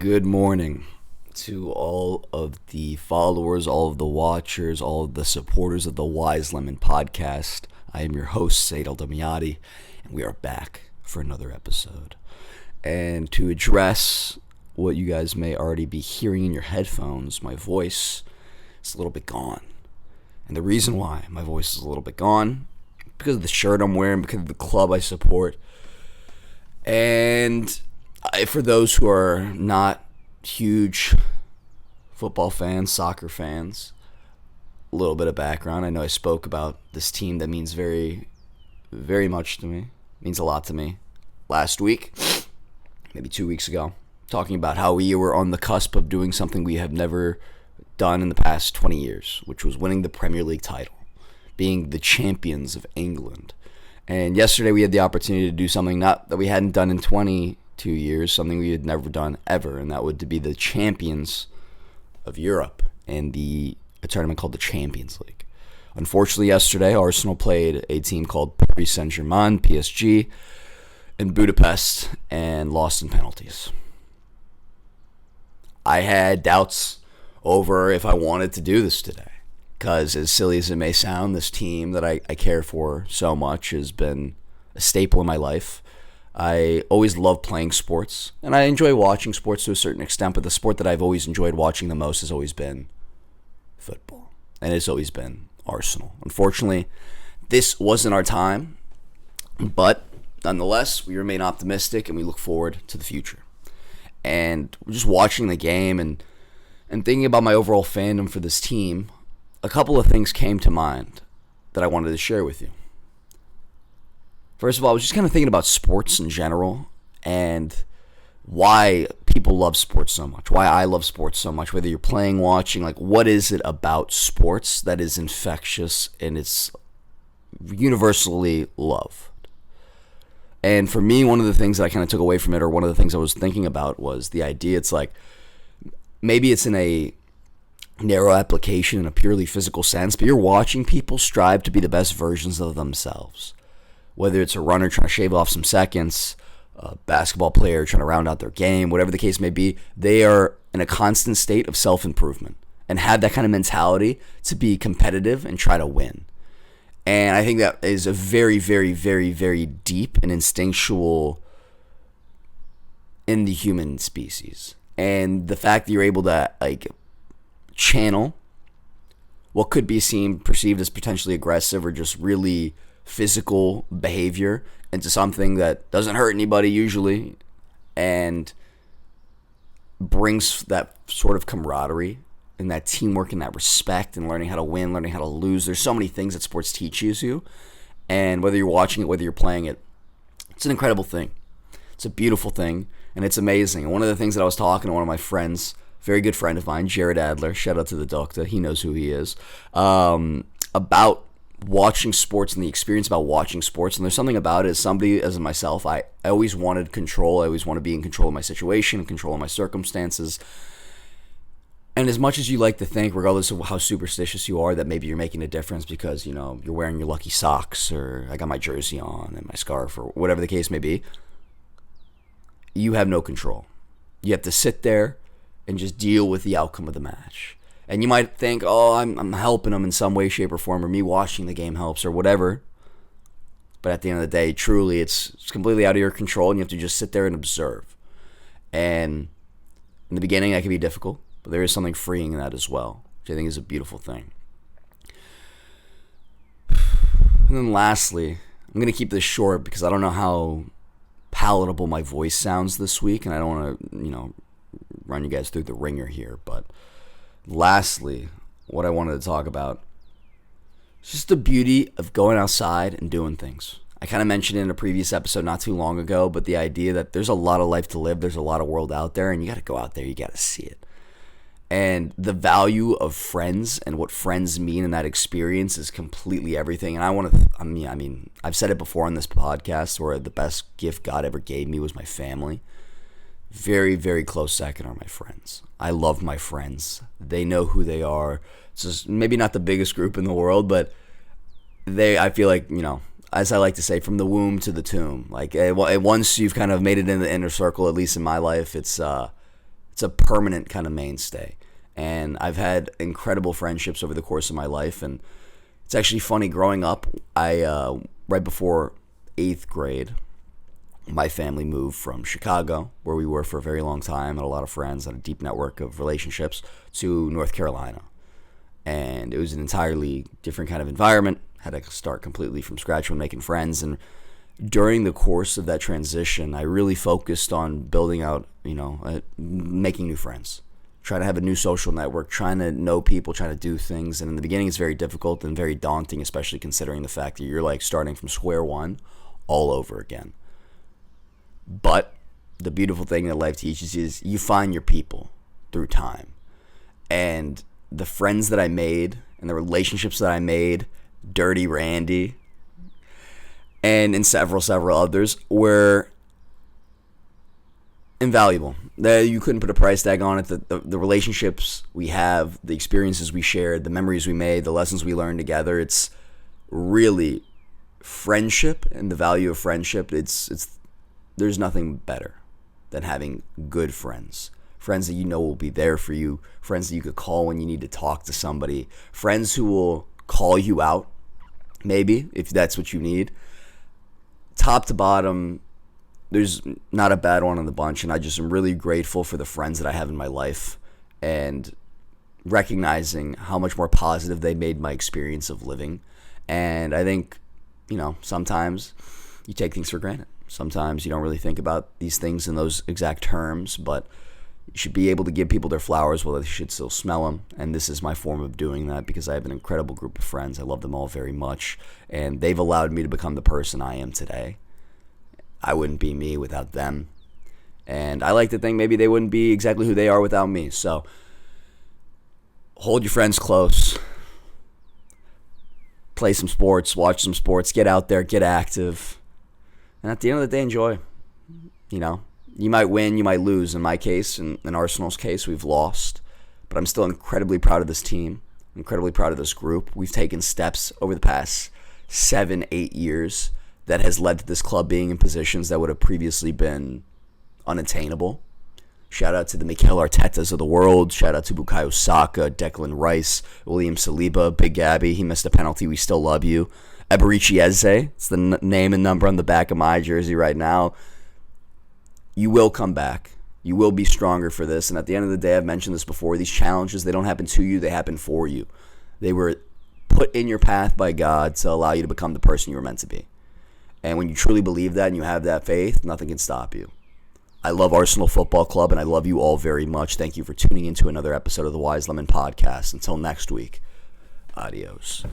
Good morning to all of the followers, all of the watchers, all of the supporters of the Wise Lemon podcast. I am your host, Zade Eldomiaty, and we are back for another episode. And to address what you guys may already be hearing in your headphones, my voice is a little bit gone. And the reason why my voice is a little bit gone, because of the shirt I'm wearing, because of the club I support, and for those who are not huge football fans, soccer fans, a little bit of background. I know I spoke about this team that means very, very much to me, means a lot to me last week, maybe 2 weeks ago, talking about how we were on the cusp of doing something we have never done in the past 20 years, which was winning the Premier League title, being the champions of England. And yesterday we had the opportunity to do something not that we hadn't done in 22 years, something we had never done ever, and that would to be the champions of Europe in a tournament called the Champions League. Unfortunately, yesterday Arsenal played a team called Paris Saint-Germain, PSG, in Budapest and lost in penalties. I had doubts over if I wanted to do this today. Because as silly as it may sound, this team that I care for so much has been a staple in my life. I always love playing sports, and I enjoy watching sports to a certain extent, but the sport that I've always enjoyed watching the most has always been football, and it's always been Arsenal. Unfortunately, this wasn't our time, but nonetheless, we remain optimistic, and we look forward to the future. And just watching the game and thinking about my overall fandom for this team, a couple of things came to mind that I wanted to share with you. First of all, I was just kind of thinking about sports in general and why people love sports so much, why I love sports so much, whether you're playing, watching, like what is it about sports that is infectious and it's universally loved? And for me, one of the things that I kind of took away from it, or one of the things I was thinking about, was the idea it's like maybe it's in a narrow application in a purely physical sense, but you're watching people strive to be the best versions of themselves. Whether it's a runner trying to shave off some seconds, a basketball player trying to round out their game, whatever the case may be, they are in a constant state of self-improvement and have that kind of mentality to be competitive and try to win. And I think that is a very, very, very, very deep and instinctual in the human species. And the fact that you're able to channel what could be perceived as potentially aggressive or just really physical behavior into something that doesn't hurt anybody usually and brings that sort of camaraderie and that teamwork and that respect and learning how to win, learning how to lose. There's so many things that sports teaches you, and whether you're watching it, whether you're playing it, it's an incredible thing. It's a beautiful thing, and it's amazing. And one of the things that I was talking to one of my friends, very good friend of mine, Jared Adler, shout out to the doctor, he knows who he is, about watching sports and the experience about watching sports. And there's something about it, as somebody, as myself, I always wanted control. I always want to be in control of my situation, in control of my circumstances. And as much as you like to think, regardless of how superstitious you are, that maybe you're making a difference because, you're wearing your lucky socks, or I got my jersey on and my scarf, or whatever the case may be, you have no control. You have to sit there and just deal with the outcome of the match. And you might think, oh, I'm helping them in some way, shape, or form, or me watching the game helps, or whatever. But at the end of the day, truly, it's completely out of your control, and you have to just sit there and observe. And in the beginning, that can be difficult, but there is something freeing in that as well, which I think is a beautiful thing. And then lastly, I'm going to keep this short because I don't know how palatable my voice sounds this week, and I don't want to, run you guys through the ringer here, but lastly, what I wanted to talk about is just the beauty of going outside and doing things. I kind of mentioned it in a previous episode not too long ago, but the idea that there's a lot of life to live, there's a lot of world out there, and you got to go out there, you got to see it. And the value of friends and what friends mean in that experience is completely everything. And I mean, I've said it before on this podcast where the best gift God ever gave me was my family. Very, very close second are my friends. I love my friends. They know who they are. It's just maybe not the biggest group in the world, but I feel like, as I like to say, from the womb to the tomb. Like once you've kind of made it in the inner circle, at least in my life, it's it's a permanent kind of mainstay. And I've had incredible friendships over the course of my life. And it's actually funny, growing up, right before 8th grade, my family moved from Chicago, where we were for a very long time, had a lot of friends, had a deep network of relationships, to North Carolina. And it was an entirely different kind of environment. Had to start completely from scratch when making friends. And during the course of that transition, I really focused on building out, making new friends, trying to have a new social network, trying to know people, trying to do things. And in the beginning, it's very difficult and very daunting, especially considering the fact that you're like starting from square one all over again. But the beautiful thing that life teaches you is you find your people through time. And the friends that I made and the relationships that I made, Dirty Randy, and several others, were invaluable. You couldn't put a price tag on it. The relationships we have, the experiences we shared, the memories we made, the lessons we learned together, it's really friendship and the value of friendship. There's nothing better than having good friends. Friends that you know will be there for you. Friends that you could call when you need to talk to somebody. Friends who will call you out, maybe, if that's what you need. Top to bottom, there's not a bad one in the bunch, and I just am really grateful for the friends that I have in my life and recognizing how much more positive they made my experience of living. And I think, sometimes you take things for granted. Sometimes you don't really think about these things in those exact terms, but you should be able to give people their flowers while they should still smell them. And this is my form of doing that because I have an incredible group of friends. I love them all very much, and they've allowed me to become the person I am today. I wouldn't be me without them. And I like to think maybe they wouldn't be exactly who they are without me. So hold your friends close. Play some sports, watch some sports, get out there, get active. And at the end of the day, enjoy. You might win, you might lose. In my case, in Arsenal's case, we've lost. But I'm still incredibly proud of this team, incredibly proud of this group. We've taken steps over the past 7-8 years that has led to this club being in positions that would have previously been unattainable. Shout out to the Mikel Artetas of the world. Shout out to Bukayo Saka, Declan Rice, William Saliba, Big Gabby. He missed a penalty. We still love you. Eberici Eze. It's the name and number on the back of my jersey right now. You will come back. You will be stronger for this. And at the end of the day, I've mentioned this before, these challenges, they don't happen to you. They happen for you. They were put in your path by God to allow you to become the person you were meant to be. And when you truly believe that and you have that faith, nothing can stop you. I love Arsenal Football Club, and I love you all very much. Thank you for tuning into another episode of the Wise Lemon Podcast. Until next week, adios.